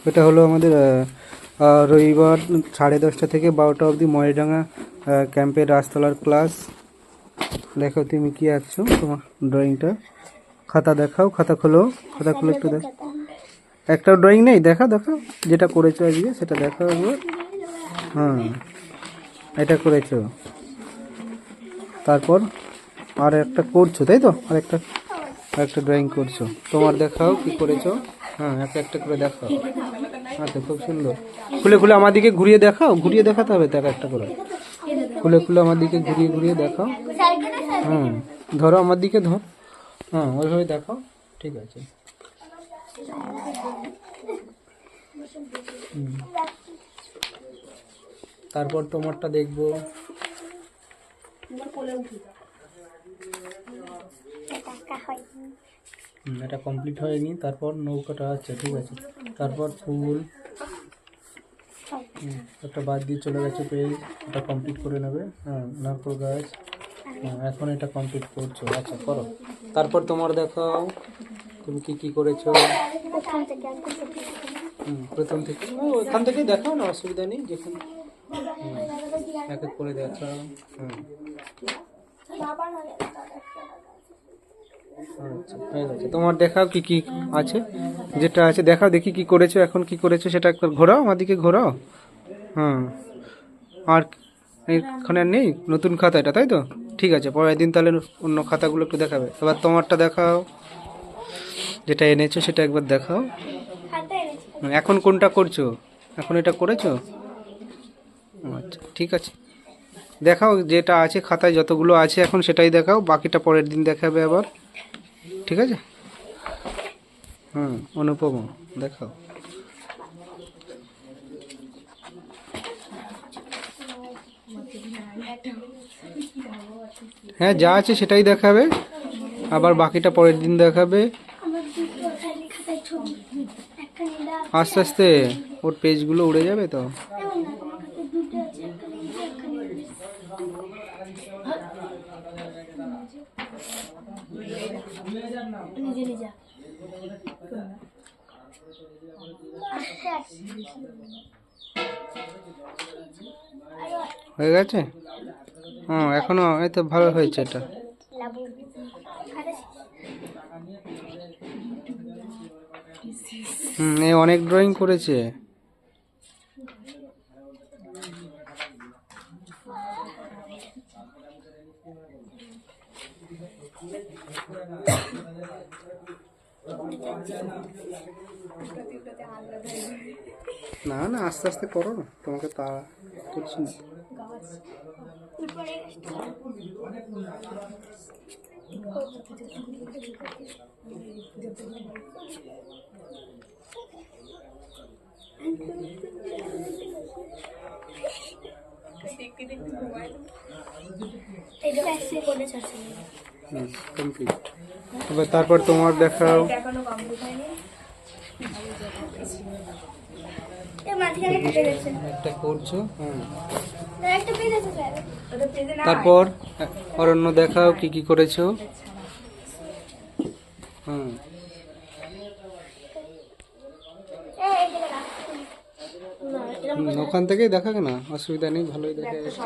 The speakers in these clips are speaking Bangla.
এটা হলো আমাদের রবিবার 10:30 থেকে 12টা অবধি ময়ডাঙ্গা ক্যাম্পের রাজতলার ক্লাস। দেখো তুমি কি আঁকছো, তোমার ড্রয়িংটা খাতা দেখাও, খাতা খোলো, খাতা খুলে একটু দেখো। একটাও ড্রয়িং নেই? দেখাও দেখাও, যেটা করেছো আজকে সেটা দেখাও একবার। হ্যাঁ, এটা করেছো, তারপর আর একটা করছো, তাই তো? আরেকটা ড্রয়িং করছো, তোমার দেখাও কি করেছো। হ্যাঁ, একটা একটা করে দেখাও। আচ্ছা, খুব সুন্দর। খুলে খুলে আমার দিকে ঘুরিয়ে দেখাও, ঘুরিয়ে দেখাতে হবে তো একটা করে। খুলে খুলে আমার দিকে ঘুরিয়ে ঘুরিয়ে দেখাও। হুম, ধরো আমার দিকে ধর। হ্যাঁ, ওইভাবে দেখাও। ঠিক আছে। তারপর তোমারটা দেখবো। এটা কমপ্লিট হয়নি। তারপর নৌকাটা আছে, ঠিক আছে। তারপর ফুল একটা বাদ দিয়ে চলে গেছে পেজ, এটা কমপ্লিট করে নেবে। হ্যাঁ, নারকেল গাছ। হ্যাঁ, এখন এটা কমপ্লিট করছো। আচ্ছা, করো। তারপর তোমার দেখাও তুমি কি কি করেছো। প্রথম থেকে ওখান থেকে দেখাও না, অসুবিধা নেই, যেখানে এক এক করে দেখাও। আচ্ছা, হয়ে গেছে। তোমার দেখাও কি কি আছে, যেটা আছে দেখাও, দেখি কি করেছো, এখন কি করেছো সেটা একবার ঘোরাও, আমার দিকে ঘোরাও। হ্যাঁ, আর এখানে আর নেই নতুন খাতা এটা, তাই তো? ঠিক আছে, পরের দিন তাহলে অন্য খাতাগুলো একটু দেখাবে। এবার তোমারটা দেখাও, যেটা এনেছো সেটা একবার দেখাও। এখন কোনটা করছো? এখন এটা করেছো? আচ্ছা, ঠিক আছে, দেখাও যেটা আছে খাতায়, যতগুলো আছে এখন সেটাই দেখাও, বাকিটা পরের দিন দেখাবে আবার। ঠিক আছে। অনুপমা দেখাও। হ্যাঁ, যা আছে সেটাই দেখাবে, আবার বাকিটা পরের দিন দেখাবে। আস্তে আস্তে, ওর পেজগুলো উড়ে যাবে তো। হয়ে গেছে? এখনো এই তো ভালো হয়েছে এটা। এ অনেক ড্রয়িং করেছে। না না, আস্তে আস্তে করো না, তোমাকে তা করছি না। কমপ্লিট। এবার তারপর তোমার দেখাও। একটা করছো। তারপর অরণ্য দেখাও কি কি করেছো। ওখান থেকেই দেখাবে না, অসুবিধা নেই, ভালোই দেখা যাচ্ছে।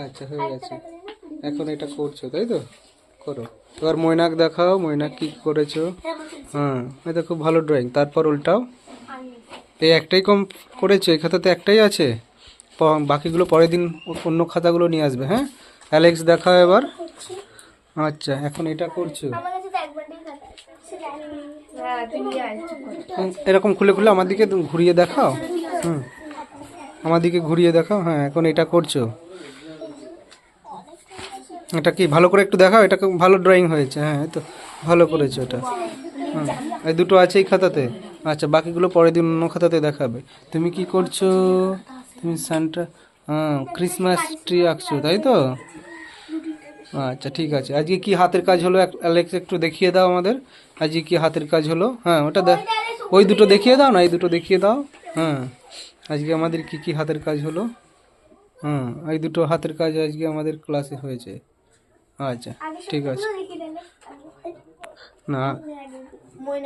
আচ্ছা, হয়ে গেছে। এখন এটা করছো, তাই তো? করো। এবার মৈনাক দেখাও, মৈনাক কি করেছো। এটা খুব ভালো ড্রয়িং। তারপর উল্টাও। এই একটাই কম করেছো, এই খাতাতে একটাই আছে, বাকিগুলো পরের দিন অন্য খাতাগুলো নিয়ে আসবে। হ্যাঁ, অ্যালেক্স দেখাও এবার। আচ্ছা, এখন এটা করছো। এরকম খুলে খুলে আমার দিকে ঘুরিয়ে দেখাও। আমার দিকে ঘুরিয়ে দেখাও। হ্যাঁ, এখন এটা করছো। এটা কি ভালো করে একটু দেখাও, এটা খুব ভালো ড্রয়িং হয়েছে। হ্যাঁ, এই তো ভালো করেছো এটা। এই দুটো আছে এই খাতাতে। আচ্ছা, বাকিগুলো পরের দিন অন্য খাতাতে দেখাবে। তুমি কি করছো? তুমি সান্টা ক্রিসমাস ট্রি আঁকছো, তাই তো? আচ্ছা, ঠিক আছে। আজকে কি হাতের কাজ হলো অ্যালেক্স, একটু দেখিয়ে দাও আমাদের। আজকে কি হাতের কাজ হলো? ওটা ওই দুটো দেখিয়ে দাও না, এই দুটো দেখিয়ে দাও। আজকে আমাদের কি কি হাতের কাজ হলো? হুম, এই দুটো হাতের কাজ আজকে আমাদের ক্লাসে হয়েছে। আচ্ছা, ঠিক আছে। না